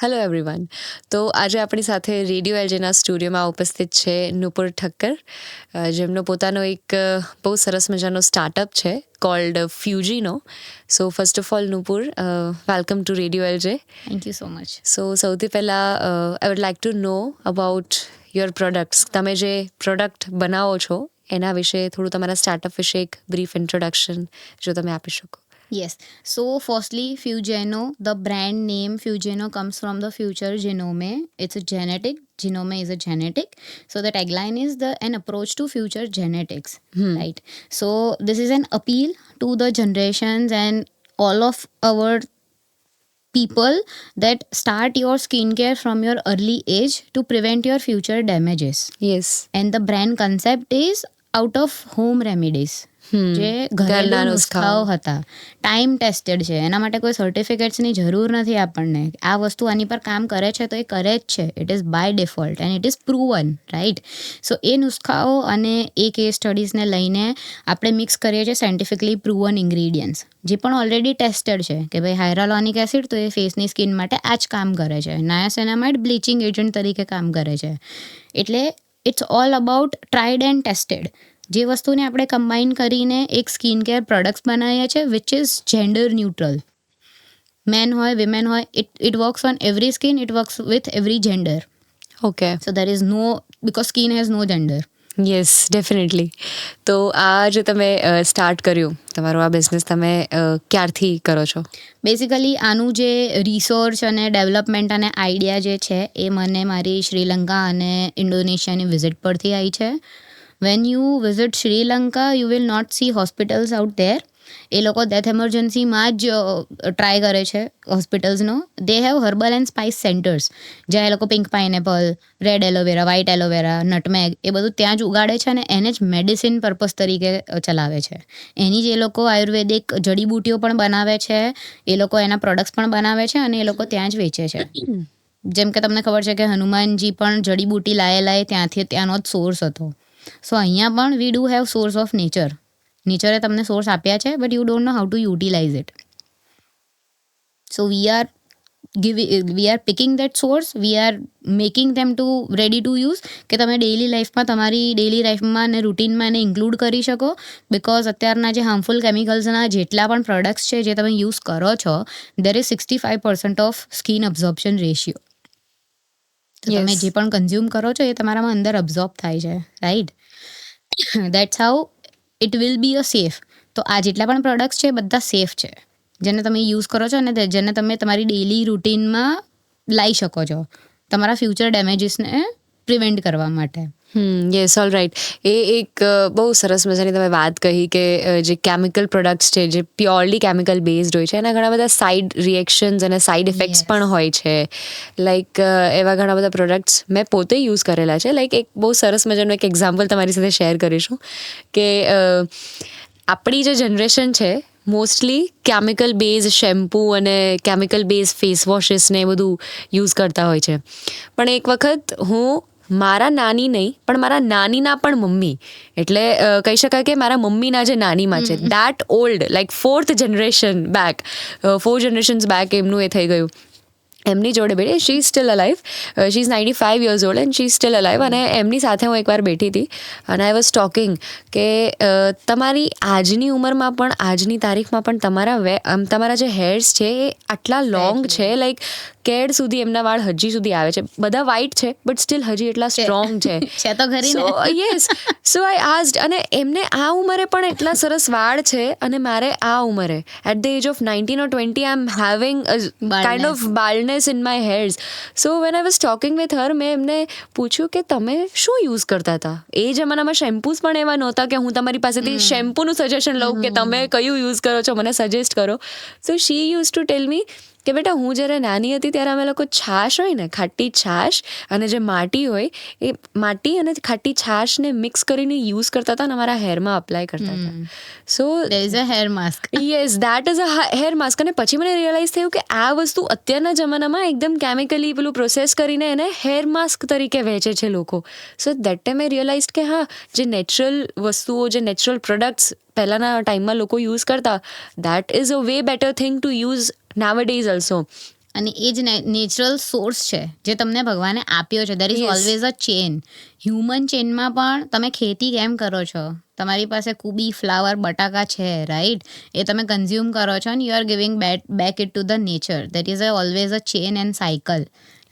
Hello everyone. તો આજે આપણી સાથે રેડિયો એલજેના સ્ટુડિયોમાં ઉપસ્થિત છે નુપુર ઠક્કર, જેમનો પોતાનો એક બહુ સરસ મજાનો સ્ટાર્ટઅપ છે કોલ્ડ ફ્યુજીનો. So first of all Nupur, welcome to radio LJ. Thank you so much. So સૌથી પહેલાં I would like to know about your products. તમે જે પ્રોડક્ટ બનાવો છો એના વિશે થોડું તમારા સ્ટાર્ટઅપ વિશે એક બ્રીફ ઇન્ટ્રોડક્શન જો તમે આપી શકો. Yes. So, firstly, Fugeno, the brand name Fugeno comes from the future genome. It's a genetic. Genome is a genetic. So, the tagline is an approach to future genetics, right? So, this is an appeal to the generations and all of our people that start your skincare from your early age to prevent your future damages. Yes. And the brand concept is out of home remedies. જે ઘરના ઘરેલું નુસ્ખાઓ. નુસ્ખાઓ હતા, time tested છે, એના માટે કોઈ સર્ટિફિકેટ્સની જરૂર નથી આપણને. આ વસ્તુ આની પર કામ કરે છે તો એ કરે જ છે. It is by default and it is proven, right? So એ નુસ્ખાઓ અને એ કેસ સ્ટડીઝને લઈને આપણે મિક્સ કરીએ છીએ સાયન્ટિફિકલી પ્રૂવન ઇન્ગ્રીડિયન્ટ્સ, જે પણ ઓલરેડી ટેસ્ટેડ છે કે ભાઈ હાયરાલોનિક એસિડ તો એ ફેસની સ્કિન માટે આ જ કામ કરે છે, નાયાસેનામાઇડ બ્લીચિંગ એજન્ટ તરીકે કામ કરે છે. એટલે it's all about tried and tested. જે વસ્તુને આપણે કમ્બાઈન કરીને એક સ્કિન કેર પ્રોડક્ટ્સ બનાવીએ છીએ which is gender neutral. Men હોય, વિમેન હોય, it works on every skin, it works with every gender. Okay. So there is no, because skin has no gender. Yes, definitely. તો આ જે તમે start કર્યું તમારું આ બિઝનેસ, તમે ક્યારથી કરો છો? બેસિકલી આનું જે રિસર્ચ અને ડેવલપમેન્ટ અને આઈડિયા જે છે એ મને મારી શ્રીલંકા અને ઇન્ડોનેશિયાની વિઝિટ પરથી આવી છે. When you visit Sri Lanka you will not see hospitals out there. એ લોકો ડેથ એમરજન્સીમાં જ ટ્રાય કરે છે હોસ્પિટલ્સનો. They have herbal and spice centres, જ્યાં એ લોકો pink pineapple, red aloe vera, white aloe vera, nutmeg એ બધું ત્યાં જ ઉગાડે છે અને એને જ મેડિસિન પર્પઝ તરીકે ચલાવે છે. એની જ એ લોકો આયુર્વેદિક જડીબૂટીઓ પણ બનાવે છે, એ લોકો એના પ્રોડક્ટ્સ પણ બનાવે છે અને એ લોકો ત્યાં જ વેચે છે. જેમ કે તમને ખબર છે કે હનુમાનજી પણ જડીબૂટી લાયેલા ત્યાંથી, ત્યાંનો જ સોર્સ હતો. સો અહીંયા પણ we do have source of nature. નેચરે તમને સોર્સ આપ્યા છે but you don't know how to utilise it. So we are picking that source, we are making them to ready to use, કે તમે daily લાઈફમાં, તમારી ડેઇલી લાઈફમાં અને રૂટીનમાં એને ઇન્ક્લુડ કરી શકો. બિકોઝ અત્યારના જે હાર્મફુલ કેમિકલ્સના જેટલા પણ પ્રોડક્ટ્સ છે જે તમે યુઝ કરો છો, there is 65% of skin absorption ratio. તો તમે જે પણ કન્ઝ્યુમ કરો છો એ તમારામાં અંદર અબ્ઝોર્બ થાય છે, right? That's how it will be a safe. તો આ જેટલા પણ પ્રોડક્ટ્સ છે બધા સેફ છે, જેને તમે યુઝ કરો છો અને જેને તમે તમારી ડેઇલી રૂટીનમાં લાવી શકો છો તમારા ફ્યુચર ડેમેજીસને પ્રિવેન્ટ કરવા માટે. Yes, all right. એ એક બહુ સરસ મજાની તમે વાત કહી કે જે કેમિકલ પ્રોડક્ટ્સ છે જે પ્યોરલી કેમિકલ બેઝડ હોય છે એના ઘણા બધા સાઇડ રિએક્શન્સ અને સાઇડ ઇફેક્ટ્સ પણ હોય છે. લાઈક એવા ઘણા બધા પ્રોડક્ટ્સ મેં પોતે યુઝ કરેલા છે. લાઈક એક બહુ સરસ મજાનું એક એક્ઝામ્પલ તમારી સાથે શેર કરીશું કે આપણી જે જનરેશન છે મોસ્ટલી કેમિકલ બેઝ શેમ્પૂ અને કેમિકલ બેઝ ફેસ વોશિસને એ બધું યુઝ કરતા હોય છે. પણ એક વખત હું મારા નાની નહીં પણ મારા નાનીના પણ મમ્મી, એટલે કહી શકાય કે મારા મમ્મીના જે નાનીમાં છે, that old, like 4th generation back, 4 generations back એમનું એ થઈ ગયું. એમની જોડે બેઠી, she is still alive, she is 95 years old and she is still alive. અને એમની સાથે હું એકવાર બેઠી હતી અને આઈ વોઝ ટોકિંગ કે તમારી આજની ઉંમરમાં પણ, આજની તારીખમાં પણ તમારા જે હેર્સ છે એ આટલા લોંગ છે, લાઈક કેડ સુધી એમના વાળ હજી સુધી આવે છે. બધા વ્હાઇટ છે બટ સ્ટીલ હજી એટલા સ્ટ્રોંગ છે. છે તો ખરી ને. યસ. સો આઈ આસ્ક્ડ, અને એમને આ ઉંમરે પણ એટલા સરસ વાળ છે અને મારે આ ઉંમરે at the age of 19 or 20 I am having kind of baldness in my hairs. So when I was talking with her, મેં એમને પૂછ્યું કે તમે શું યુઝ કરતા હતા? એ જમાનામાં શેમ્પૂઝ પણ એવા નહોતા કે હું તમારી પાસેથી શેમ્પૂનું સજેશન લઉં કે તમે કયું યુઝ કરો છો, મને સજેસ્ટ કરો. સો શી યુઝ ટુ ટેલ મી કે બેટા, હું જ્યારે નાની હતી ત્યારે અમે લોકો છાશ હોય ને, ખાટી છાશ અને જે માટી હોય, એ માટી અને ખાટી છાશને મિક્સ કરીને યુઝ કરતા હતા અને અમારા હેરમાં અપ્લાય કરતા હતા. સો There is a hair mask. Yes, that is a hair mask. અને પછી મને રિયલાઇઝ થયું કે આ વસ્તુ અત્યારના જમાનામાં એકદમ કેમિકલી પેલું પ્રોસેસ કરીને એને હેર માસ્ક તરીકે વેચે છે લોકો. So that time I realise કે હા, જે નેચરલ વસ્તુઓ, જે નેચરલ પ્રોડક્ટ્સ પહેલાંના ટાઈમમાં લોકો યુઝ કરતા, that is a way better thing to use nowadays also. અને એ જ નેચરલ સોર્સ છે જે તમને ભગવાને આપ્યો છે. There is Yes. Always a chain. Human ચેનમાં પણ તમે ખેતી કેમ કરો છો? તમારી પાસે કુબી, ફ્લાવર, બટાકા છે, રાઈટ? એ તમે કન્ઝ્યુમ કરો છો અને you are giving back it to the nature. That is always a chain and cycle,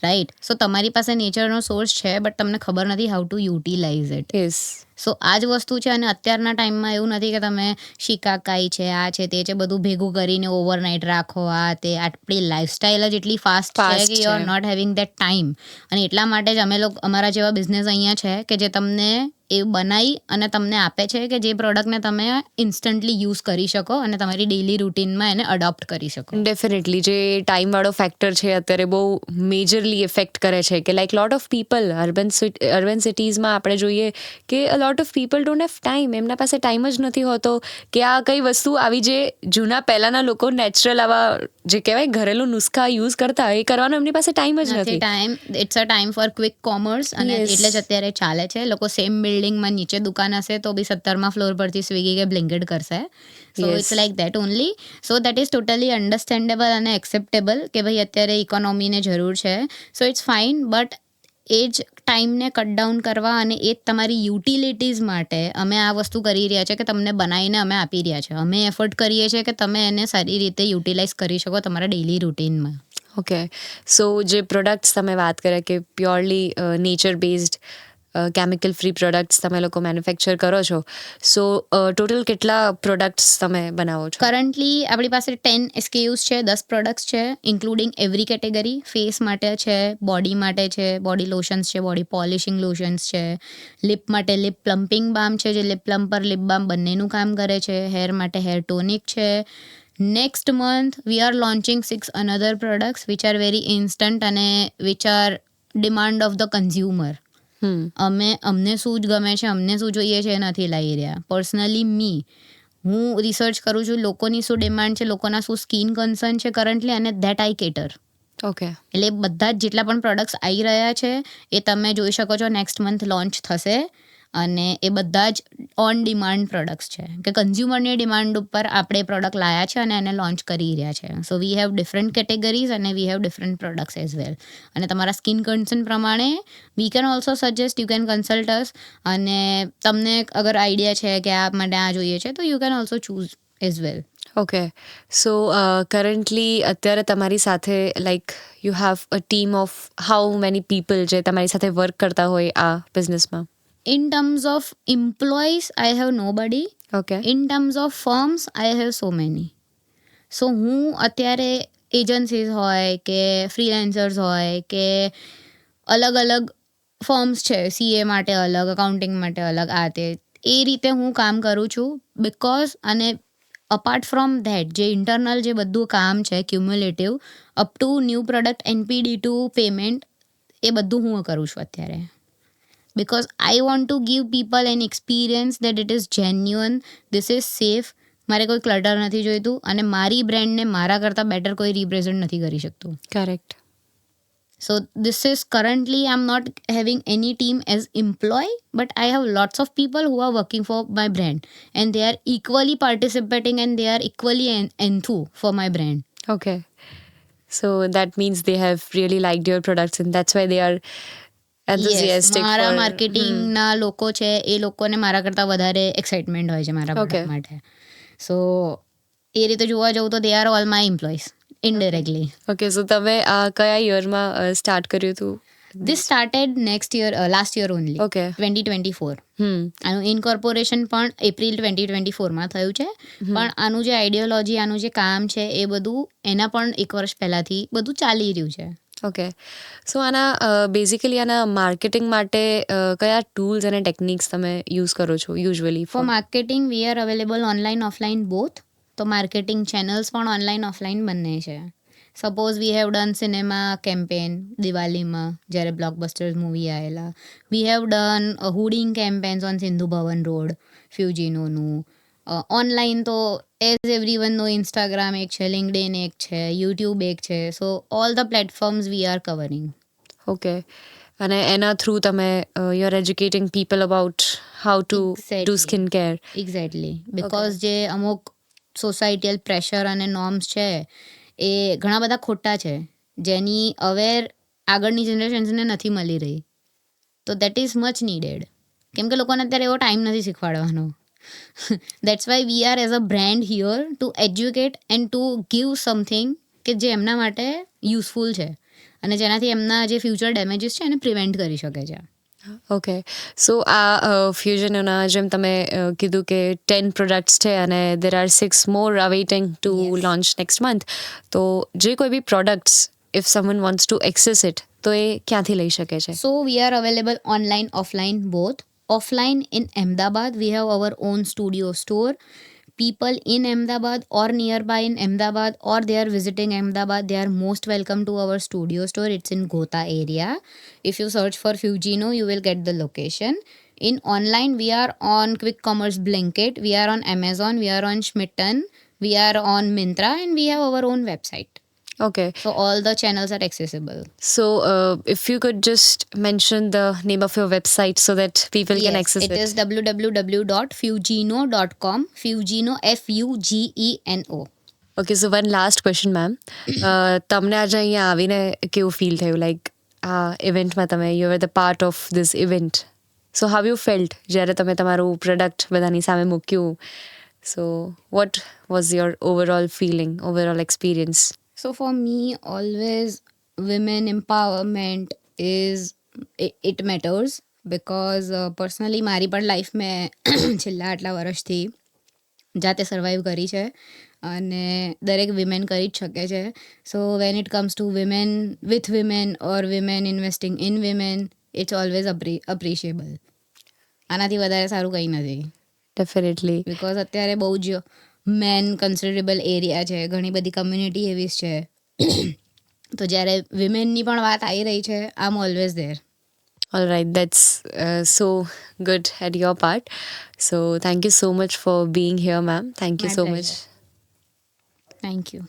right? So તમારી પાસે નેચરનો સોર્સ છે, બટ તમને ખબર નથી how to utilise it. Yes. So આ જ વસ્તુ છે. અને અત્યારના ટાઈમમાં એવું નથી કે તમે શિકાકાઈ છે, આ છે, તે છે, બધું ભેગું કરીને ઓવરનાઇટ રાખો. આ તે આપણી લાઈફસ્ટાઈલ જ એટલી ફાસ્ટ છે Fast કે યુ આર છે. Not having that time. અને એટલા માટે જ અમે લોકો અમારા જેવા બિઝનેસ અહીંયા છે કે જે તમને એ બનાવી અને તમને આપે છે કે જે પ્રોડક્ટને તમે ઇન્સ્ટન્ટલી યુઝ કરી શકો અને તમારી ડેઇલી રૂટીનમાં એને અડોપ્ટ કરી શકો. ડેફિનેટલી જે ટાઈમવાળો ફેક્ટર છે અત્યારે બહુ મેજરલી ઇફેક્ટ કરે છે કે like lot of people urban સિટીઝમાં આપણે જોઈએ કે a lot of people don't have time. એમના પાસે ટાઈમ જ નથી હોતો કે આ કઈ વસ્તુ આવી જે જૂના પહેલાંના લોકો નેચરલ આવા જે કહેવાય ઘરેલું નુસ્ખા યુઝ કરતા એ કરવાનો એમની પાસે ટાઈમ જ નથી નથી. Time. It's a time for quick commerce. અને Yes. એટલે જ અત્યારે ચાલે છે. લોકો સેમ બિલ્ડિંગમાં નીચે દુકાન હશે તો બી 17મા ફ્લોર પરથી સ્વિગી કે બ્લિંકિટ કરશે. So Yes. It's like that only. So that is totally understandable અને એક્સેપ્ટેબલ કે ભાઈ અત્યારે ઇકોનોમીને જરૂર છે. So it's fine. બટ એ જ ટાઈમને કટ ડાઉન કરવા અને એ જ તમારી યુટિલિટીઝ માટે અમે આ વસ્તુ કરી રહ્યા છે કે તમને બનાવીને અમે આપી રહ્યા છે. અમે એફર્ટ કરીએ છીએ કે તમે એને સારી રીતે યુટિલાઇઝ કરી શકો તમારા ડેઇલી રૂટીનમાં. ઓકે. સો જે પ્રોડક્ટ્સ તમે વાત કર્યા કે purely nature based chemical free products તમે લોકો મેન્યુફેક્ચર કરો છો. સો ટોટલ કેટલા પ્રોડક્ટ્સ તમે બનાવો છો? કરન્ટલી આપણી પાસે 10 SKUs છે, 10 પ્રોડક્ટ્સ છે, ઇન્ક્લુડિંગ એવરી કેટેગરી. ફેસ માટે છે, બોડી માટે છે, બોડી લોશન્સ છે, બોડી પોલિશિંગ લોશન્સ છે, લિપ માટે લિપ પ્લમ્પિંગ બામ છે જે લિપ પ્લમ્પર લિપ બામ બંનેનું કામ કરે છે, હેર માટે હેર ટોનિક છે. Next month we are launching 6 another products which are very instant અને which are demand of the consumer. અમને શું જ ગમે છે, અમને શું જોઈએ છે એ નથી લાવી રહ્યા. પર્સનલી હું રિસર્ચ કરું છું લોકોની શું ડિમાન્ડ છે, લોકોના શું સ્કિન કન્સર્ન છે કરન્ટલી, અને ધેટ આઈ કેટર. ઓકે. એટલે બધા જ જેટલા પણ પ્રોડક્ટ્સ આવી રહ્યા છે એ તમે જોઈ શકો છો નેક્સ્ટ મંથ લોન્ચ થશે. અને એ બધા જ ઓન ડિમાન્ડ પ્રોડક્ટ્સ છે કે કન્ઝ્યુમરની ડિમાન્ડ ઉપર આપણે પ્રોડક્ટ લાયા છે અને એને લોન્ચ કરી રહ્યા છે. So we have different categories અને we have different products as well. અને તમારા સ્કિન કન્સર્ન પ્રમાણે we can also suggest, you can consult us. અને તમને અગર આઈડિયા છે કે આ માટે આ જોઈએ છે તો you can also choose as well. Okay. So currently અત્યારે તમારી સાથે like you have a team of how many people જે તમારી સાથે વર્ક કરતા હોય આ બિઝનેસમાં? In terms of employees, I have nobody. Okay. In terms of firms, I have so many. સો હું અત્યારે એજન્સીઝ હોય કે ફ્રીલેન્સર્સ હોય કે અલગ અલગ ફર્મ્સ છે, CA માટે અલગ, અકાઉન્ટિંગ માટે અલગ, આ તે એ રીતે હું કામ કરું છું. બિકોઝ અને અપાર્ટ ફ્રોમ ધેટ જે ઇન્ટરનલ જે બધું કામ છે cumulative up to new product NPD to payment, એ બધું હું કરું છું અત્યારે. because I want to give people an experience that it is genuine, this is safe. મારે કોઈ ક્લટર નથી જોઈતું અને મારી બ્રેન્ડને મારા કરતાં બેટર કોઈ રિપ્રેઝન્ટ નથી કરી શકતું. Correct. So this is currently I'm not having any team as employee, but I have lots of people who are working for my brand and they are equally participating and they are equally enthused for my brand. Okay. So that means they have really liked your products and that's why they are enthusiastic મારા for... માર્કેટિંગના લોકો છે એ લોકોને મારા કરતાં વધારે excitement હોય છે મારા પ્રોડક્ટ માટે. સો એ રીતે જોવા જવું તો they are all my employees indirectly. Okay. So તમે આ કયા યરમાં સ્ટાર્ટ કર્યું હતું? This started last year only, okay. 2024. આનું ઇનકોર્પોરેશન પણ એપ્રિલ 2024માં થયું છે. પણ આનું જે આઈડિયોલોજી, આનું જે કામ છે એ બધું એના પણ 1 વર્ષ પહેલાંથી બધું ચાલી રહ્યું છે. ઓકે. સો આના બેઝિકલી આના માર્કેટિંગ માટે કયા ટૂલ્સ અને ટેકનિક્સ તમે યુઝ કરો છો usually? For marketing we are available online offline both. તો માર્કેટિંગ ચેનલ્સ પણ ઓનલાઈન ઓફલાઈન બંને છે. Suppose we have done cinema campaign દિવાળીમાં જ્યારે બ્લોકબસ્ટર્સ મૂવી આવેલા. We have done hoarding campaigns on Sindhu Bhavan road ફ્યુજીનોનું. ઓનલાઈન તો એઝ એવરીવન નો ઇન્સ્ટાગ્રામ એક છે, લિંક્ડઇન એક છે, યુટ્યુબ એક છે. So all the platforms we are covering. Okay. અને એના થ્રુ તમે you R educating people about how to do skin care? Exactly. Because જે અમુક સોસાયટીયલ પ્રેશર અને નોર્મ્સ છે એ ઘણા બધા ખોટા છે જેની અવેર આગળની જનરેશન્સને નથી મળી રહી. તો દેટ ઇઝ મચ નીડેડ, કેમ કે લોકોને અત્યારે એવો ટાઈમ નથી શીખવાડવાનો. That's why we are as a brand here to educate and to give something કે જે એમના માટે યુઝફુલ છે અને જેનાથી એમના જે ફ્યુચર ડેમેજીસ છે એને પ્રિવેન્ટ કરી શકે છે. ઓકે, સો આ ફ્યુઝનના જેમ તમે કીધું કે 10 પ્રોડક્ટ્સ છે અને there are 6 more awaiting to launch next month, તો જે કોઈ બી products if someone wants to access it તો એ ક્યાંથી લઈ શકે છે? So we are available online, offline, both. Offline in Ahmedabad, we have our own studio store. People in Ahmedabad or nearby in Ahmedabad or they are visiting Ahmedabad, they are most welcome to our studio store. It's in Gotha area. If you search for Fugino, you will get the location. In online, we are on Quick Commerce Blinkit, we are on Amazon, we are on Schmitten, we are on Myntra, and we have our own website. Okay, So all the channels are accessible. so if you could just mention the name of your website so that people can access It is www.fugino.com. Fugino, Fugeno. Okay, so one last question ma'am, તમને આજે અહીંયા આવીને કેવું feel થયું? Like આ ઇવેન્ટમાં તમે you are the part of this event, so how you felt જ્યારે તમે તમારું પ્રોડક્ટ બધાની સામે મૂક્યું? So what was your overall feeling, overall experience? So for me, always women empowerment is it matters because personally મારી પણ life મેં છેલ્લા આટલા વર્ષથી જાતે સર્વાઈવ કરી છે અને દરેક વિમેન કરી જ શકે છે. So when it comes to women with women or women investing in women, it's always appreciable. આનાથી વધારે સારું કંઈ નથી. ડેફિનેટલી. બિકોઝ અત્યારે બહુ જ મેન કન્સિડરેબલ એરિયા છે, ઘણી બધી કમ્યુનિટી એવી છે. તો જ્યારે વિમેનની પણ વાત આવી રહી છે, I am always there. All right, that's so good at your part. So thank you so much for being here, ma'am. Thank you My so pleasure. much. Thank you.